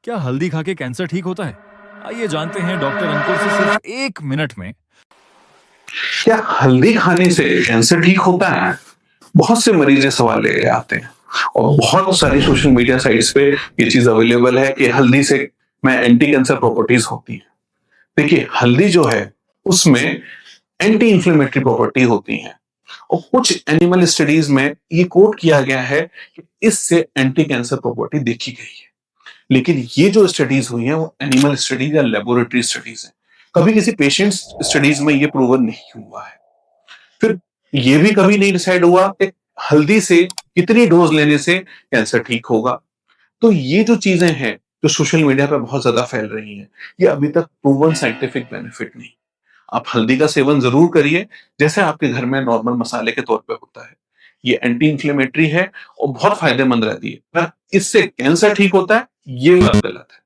क्या हल्दी खा के कैंसर ठीक होता है? आइए जानते हैं डॉक्टर अंकुर से सिर्फ 1 मिनट में। क्या हल्दी खाने से कैंसर ठीक होता है? बहुत से मरीज ये सवाल ले आते हैं और बहुत सारी सोशल मीडिया साइट्स पे ये चीज अवेलेबल है कि हल्दी से में एंटी कैंसर प्रॉपर्टीज होती है। देखिए, हल्दी जो है उसमें एंटी इंफ्लेमेटरी प्रॉपर्टी होती है और कुछ एनिमल स्टडीज में ये कोट किया गया है कि इससे एंटी कैंसर प्रॉपर्टी देखी गई है। लेकिन ये जो स्टडीज हुई हैं वो एनिमल स्टडीज या लेबोरेटरी स्टडीज हैं। कभी किसी पेशेंट स्टडीज में ये प्रूवन नहीं हुआ है। फिर ये भी कभी नहीं डिसाइड हुआ कि हल्दी से कितनी डोज लेने से कैंसर ठीक होगा। तो ये जो चीजें हैं जो सोशल मीडिया पे बहुत ज्यादा फैल रही हैं, ये अभी तक प्रूवन साइंटिफिक बेनिफिट नहीं। आप हल्दी का सेवन जरूर करिए, जैसे आपके घर में नॉर्मल मसाले के तौर पे होता है। ये एंटी इंफ्लेमेटरी है और बहुत फायदेमंद रहती है। पर इससे कैंसर ठीक होता है, ये बात गलत है।